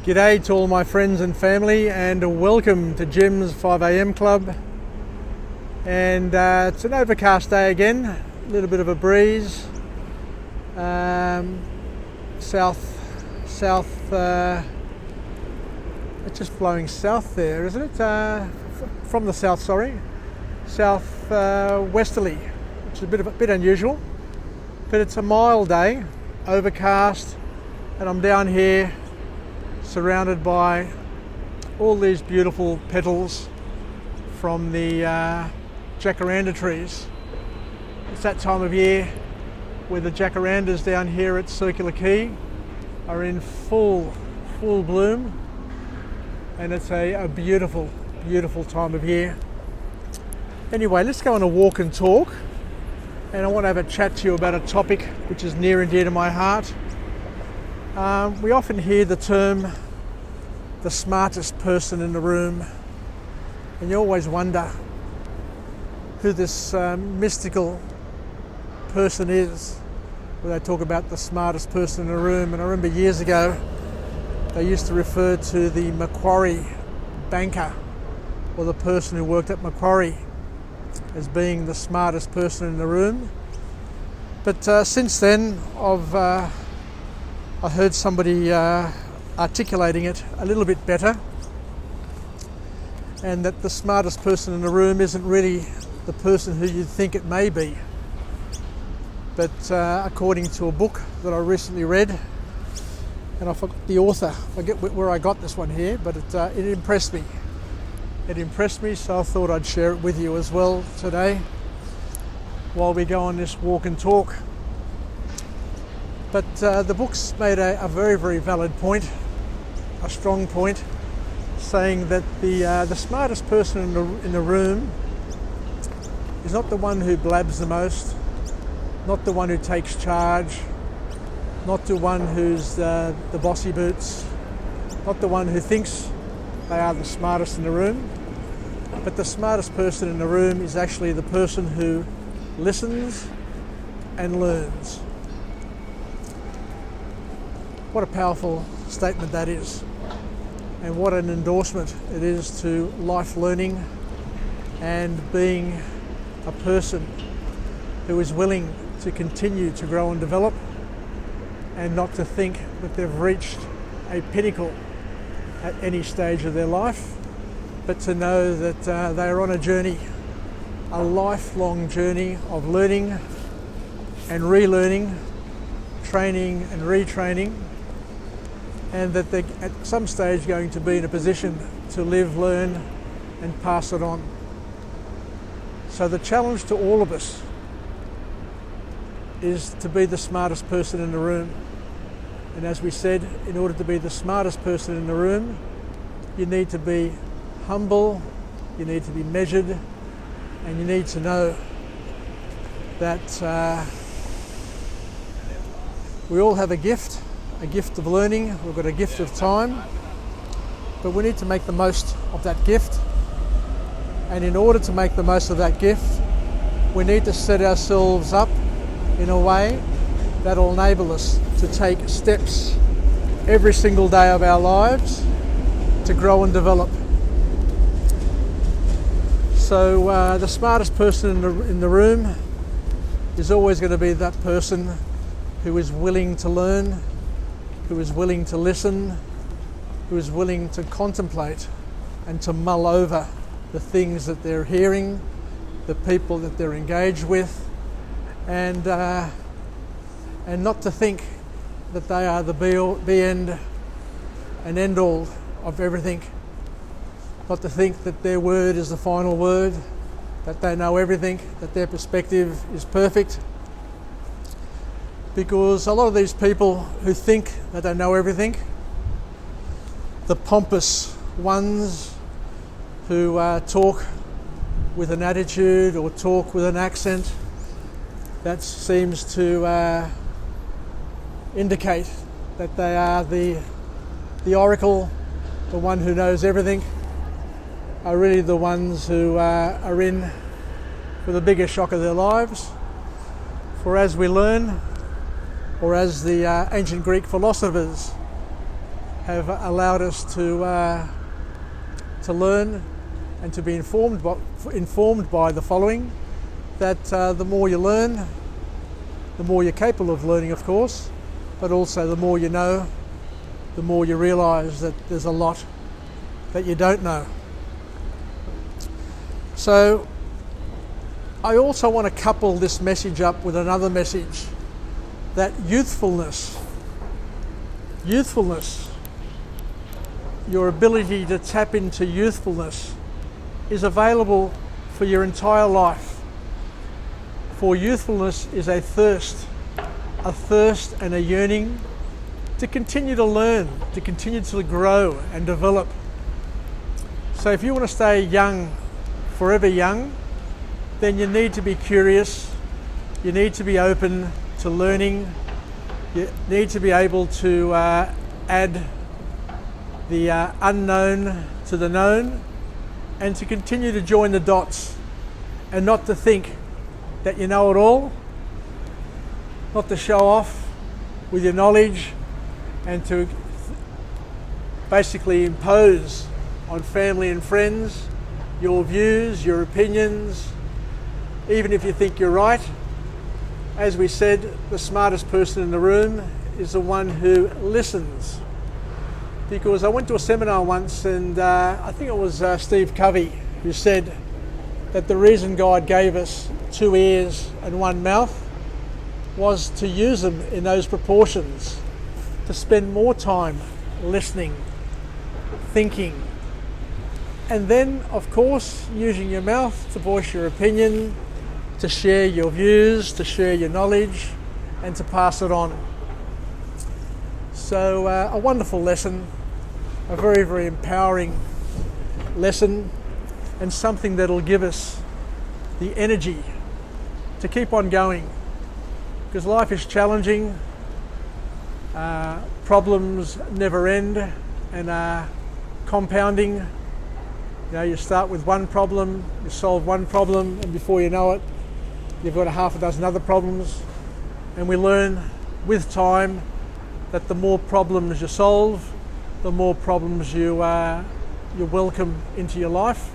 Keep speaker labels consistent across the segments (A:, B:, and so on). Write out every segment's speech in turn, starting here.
A: G'day to all my friends and family, and welcome to Jim's 5am Club. And it's an overcast day again, a little bit of a breeze. It's just blowing south there, isn't it? From the south, south westerly, which is a bit unusual. But it's a mild day, overcast, and I'm down here surrounded by all these beautiful petals from the jacaranda trees. It's that time of year where the jacarandas down here at Circular Quay are in full bloom, and it's a beautiful time of year. Anyway, let's go on a walk and talk, and I want to have a chat to you about a topic which is near and dear to my heart. We often hear the term the smartest person in the room, and you always wonder who this mystical person is when they talk about the smartest person in the room. And I remember years ago they used to refer to the Macquarie banker, or the person who worked at Macquarie, as being the smartest person in the room. But since then I heard somebody articulating it a little bit better, and that the smartest person in the room isn't really the person who you think it may be. But according to a book that I recently read, and I forgot the author, I forget where I got this one here, but it impressed me. It impressed me, so I thought I'd share it with you as well today while we go on this walk and talk. But the book's made a very valid point, a strong point, saying that the smartest person in the room is not the one who blabs the most, not the one who takes charge, not the one who's the bossy boots, not the one who thinks they are the smartest in the room, but the smartest person in the room is actually the person who listens and learns. What a powerful statement that is, and what an endorsement it is to life learning and being a person who is willing to continue to grow and develop, and not to think that they've reached a pinnacle at any stage of their life, but to know that they are on a journey, a lifelong journey of learning and relearning, training and retraining, and that they're at some stage going to be in a position to live, learn and pass it on. So the challenge to all of us is to be the smartest person in the room. And as we said, in order to be the smartest person in the room, you need to be humble, you need to be measured, and you need to know that we all have a gift of learning. We've got a gift of time, but we need to make the most of that gift. And in order to make the most of that gift, we need to set ourselves up in a way that will enable us to take steps every single day of our lives to grow and develop. So the smartest person in the room is always going to be that person who is willing to learn, who is willing to listen, who is willing to contemplate and to mull over the things that they're hearing, the people that they're engaged with, and not to think that they are the end and end all of everything. Not to think that their word is the final word, that they know everything, that their perspective is perfect. Because a lot of these people who think that they know everything, the pompous ones who talk with an attitude or talk with an accent, that seems to indicate that they are the oracle, the one who knows everything, are really the ones who are in for the biggest shock of their lives. For as we learn, or as the ancient Greek philosophers have allowed us to learn and to be informed by the following, that the more you learn, the more you're capable of learning, of course, but also the more you know, the more you realise that there's a lot that you don't know. So I also want to couple this message up with another message, that youthfulness, your ability to tap into youthfulness is available for your entire life. For youthfulness is a thirst and a yearning to continue to learn, to continue to grow and develop. So if you want to stay young, forever young, then you need to be curious, you need to be open to learning, you need to be able to add the unknown to the known, and to continue to join the dots, and not to think that you know it all, not to show off with your knowledge and to basically impose on family and friends your views, your opinions, even if you think you're right. As we said, the smartest person in the room is the one who listens. Because I went to a seminar once, and I think it was Steve Covey who said that the reason God gave us 2 ears and 1 mouth was to use them in those proportions, to spend more time listening, thinking, and then, of course, using your mouth to voice your opinion, to share your views, to share your knowledge, and to pass it on. So a wonderful lesson, a very, very empowering lesson, and something that'll give us the energy to keep on going, because life is challenging, problems never end and are compounding. You know, you start with one problem, you solve one problem, and before you know it, you've got a half a dozen other problems. And we learn with time that the more problems you solve, the more problems you welcome into your life.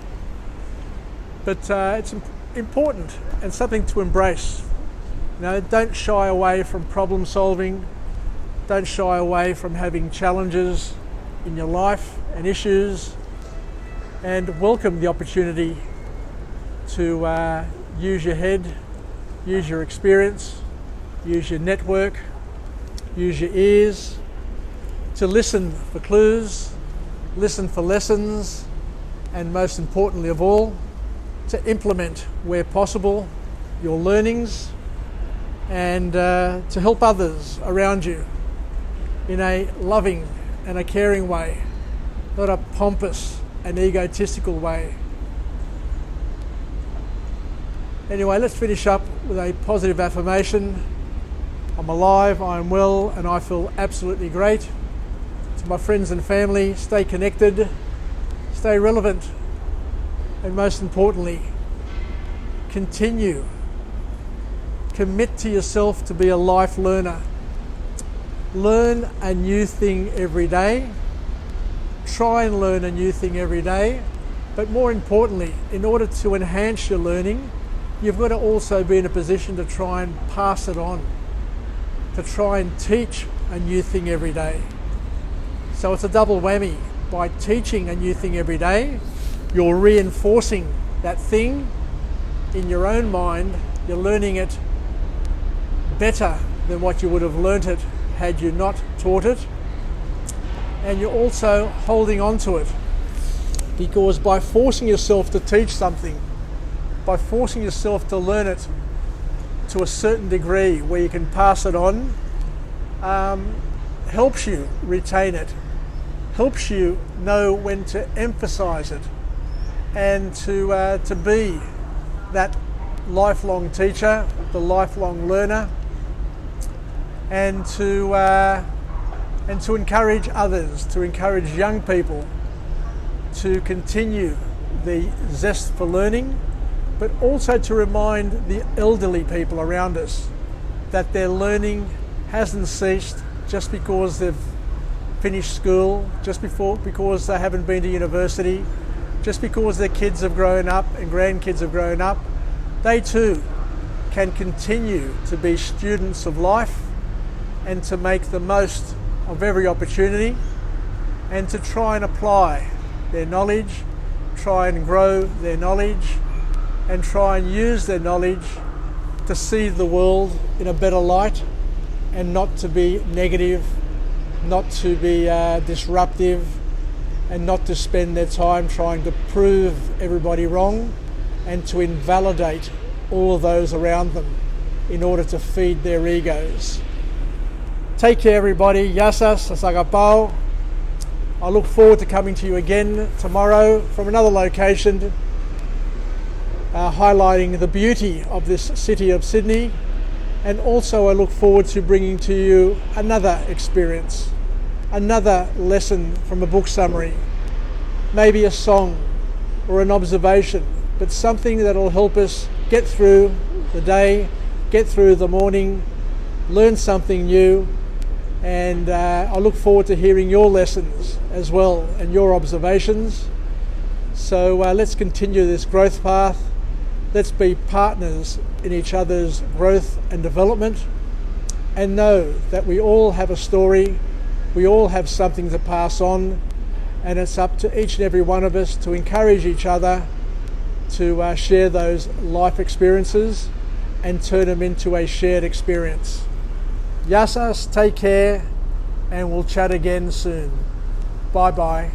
A: But it's important and something to embrace. You know, don't shy away from problem solving. Don't shy away from having challenges in your life and issues, and welcome the opportunity to use your head, use your experience, use your network, use your ears to listen for clues, listen for lessons, and most importantly of all, to implement where possible your learnings, and to help others around you in a loving and a caring way, not a pompous and egotistical way. Anyway, let's finish up with a positive affirmation. I'm alive, I'm well, and I feel absolutely great. To my friends and family, stay connected, stay relevant, and most importantly, commit to yourself to be a life learner. Learn a new thing every day. Try and learn a new thing every day. But more importantly, in order to enhance your learning, you've got to also be in a position to try and pass it on, to try and teach a new thing every day. So it's a double whammy. By teaching a new thing every day, you're reinforcing that thing in your own mind. You're learning it better than what you would have learnt it had you not taught it. And you're also holding on to it, because by forcing yourself to teach something, by forcing yourself to learn it to a certain degree where you can pass it on, helps you retain it, helps you know when to emphasize it, and to be that lifelong teacher, the lifelong learner, and to encourage others, to encourage young people to continue the zest for learning, but also to remind the elderly people around us that their learning hasn't ceased just because they've finished school, just because they haven't been to university, just because their kids have grown up and grandkids have grown up, they too can continue to be students of life and to make the most of every opportunity and to try and apply their knowledge, try and grow their knowledge, and try and use their knowledge to see the world in a better light and not to be negative, not to be disruptive, and not to spend their time trying to prove everybody wrong and to invalidate all of those around them in order to feed their egos. Take care everybody, Yasas, Asagapao. I look forward to coming to you again tomorrow from another location, highlighting the beauty of this city of Sydney, and also I look forward to bringing to you another experience, another lesson from a book summary, maybe a song or an observation, but something that will help us get through the day, get through the morning, learn something new, and I look forward to hearing your lessons as well and your observations. So let's continue this growth path. Let's be partners in each other's growth and development, and know that we all have a story, we all have something to pass on, and it's up to each and every one of us to encourage each other to share those life experiences and turn them into a shared experience. Yasas, take care, and we'll chat again soon. Bye bye.